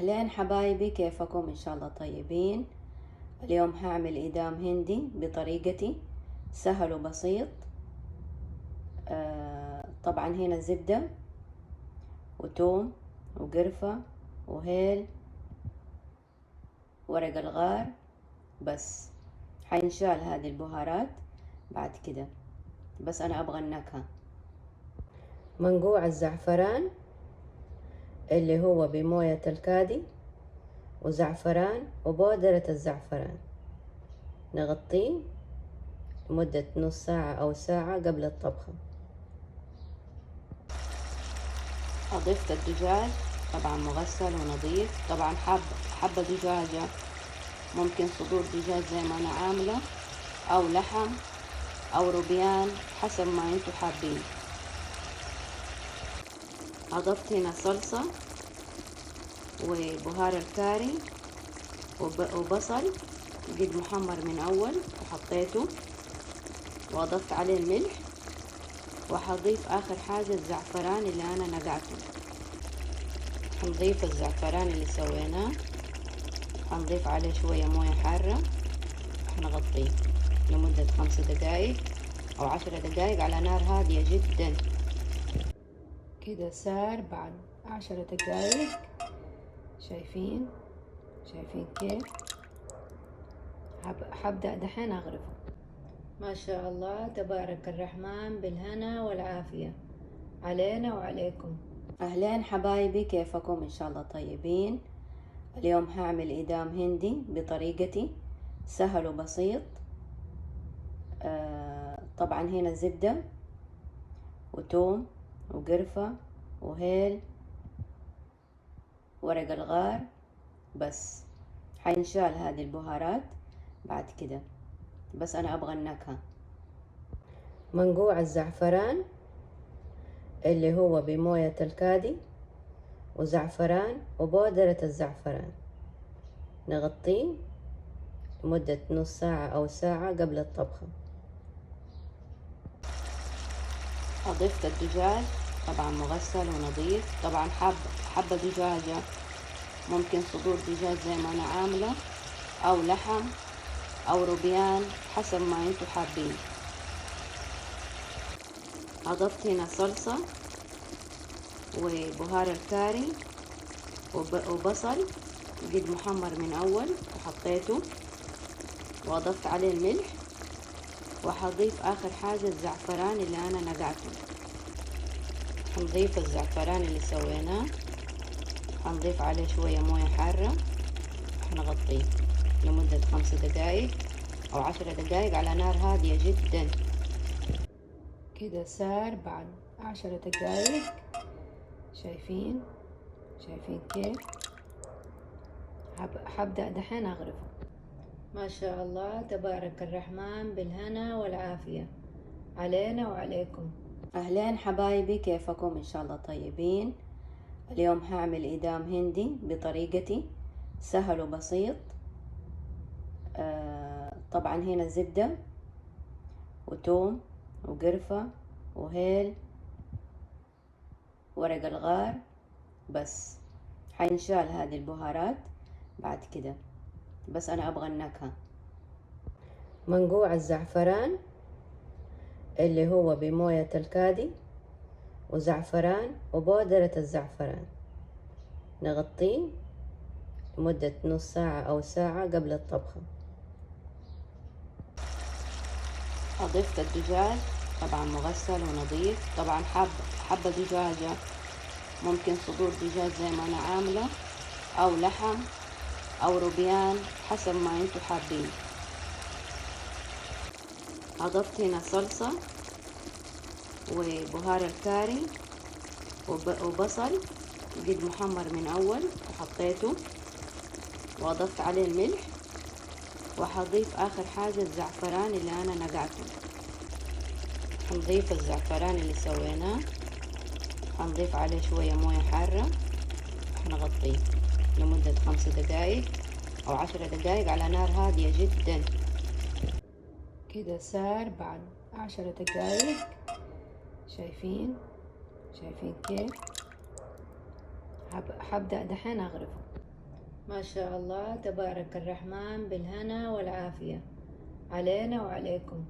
أهلين حبايبي، كيفكم؟ إن شاء الله طيبين. اليوم هعمل إدام هندي بطريقتي، سهل وبسيط. طبعا هنا زبدة وتوم وقرفة وهيل ورق الغار، بس حينشال هذه البهارات بعد كده، بس أنا أبغى النكهة. منقوع الزعفران اللي هو بموية الكادي، وزعفران وبودرة الزعفران، نغطيه لمدة نص ساعة أو ساعة قبل الطبخة. أضفت الدجاج طبعا مغسل ونظيف، طبعا حبة دجاجة، ممكن صدور دجاج زي ما أنا عاملة، أو لحم أو روبيان حسب ما انتوا حابين. أضفت هنا صلصة وبهار الكاري وبصل قد محمر من أول وحطيته، وأضفت عليه الملح، وحضيف آخر حاجة الزعفران اللي أنا نقعته. هنضيف الزعفران اللي سويناه، هنضيف عليه شوية موية حارة، هنغطيه لمدة 5 دقايق أو 10 دقايق على نار هادية جدا. كده صار بعد 10 دقايق، شايفين كيف؟ حبدأ دحين أغرفه. ما شاء الله تبارك الرحمن، بالهنا والعافية علينا وعليكم. أهلين حبايبي، كيفكم؟ إن شاء الله طيبين. اليوم هعمل إدام هندي بطريقتي، سهل وبسيط. طبعا هنا زبدة وتوم وقرفة وهيل ورق الغار، بس حينشال هذه البهارات بعد كده، بس أنا أبغى النكهة. منقوع الزعفران اللي هو بموية الكادي، وزعفران وبودرة الزعفران، نغطيه لمدة نص ساعة أو ساعة قبل الطبخة. أضفت الدجاج طبعا مغسل ونظيف، طبعا حبة دجاجة، ممكن صدور دجاج زي ما أنا عاملة، أو لحم أو روبيان حسب ما انتوا حابين. أضفت هنا صلصة وبهار الكاري وبصل قد محمر من أول وحطيته، وأضفت عليه الملح، وحضيف آخر حاجة الزعفران اللي أنا نقعته. هنضيف الزعفران اللي سويناه، هنضيف عليه شوية موية حارة، هنغطيه لمدة 5 دقايق أو 10 دقايق على نار هادية جدا. كده صار بعد 10 دقايق، شايفين كيف؟ حبدأ دحين أغرفه. ما شاء الله تبارك الرحمن، بالهنا والعافية علينا وعليكم. أهلين حبايبي، كيفكم؟ إن شاء الله طيبين. اليوم هعمل إدام هندي بطريقتي، سهل وبسيط. طبعا هنا زبدة وتوم وقرفة وهيل ورق الغار، بس حينشال هذه البهارات بعد كده، بس أنا أبغى النكهة. منقوع الزعفران اللي هو بموية الكادي، وزعفران وبودرة الزعفران، نغطيه لمدة نص ساعة أو ساعة قبل الطبخة. أضفت الدجاج طبعا مغسل ونظيف، طبعا حبة دجاجة، ممكن صدور دجاج زي ما أنا عاملة، أو لحم أو روبيان حسب ما انتوا حابين. أضفت هنا صلصة وبهار الكاري وبصل قد محمر من أول وحطيته، وأضفت عليه الملح، وحضيف آخر حاجة الزعفران اللي أنا نقعته. هنضيف الزعفران اللي سويناه، هنضيف عليه شوية موية حارة، هنغطيه لمدة 5 دقايق أو 10 دقايق على نار هادية جدا. كده صار بعد 10 دقايق، شايفين كيف؟ حبدأ دحين أغرفه. ما شاء الله تبارك الرحمن بالهنا والعافية علينا وعليكم.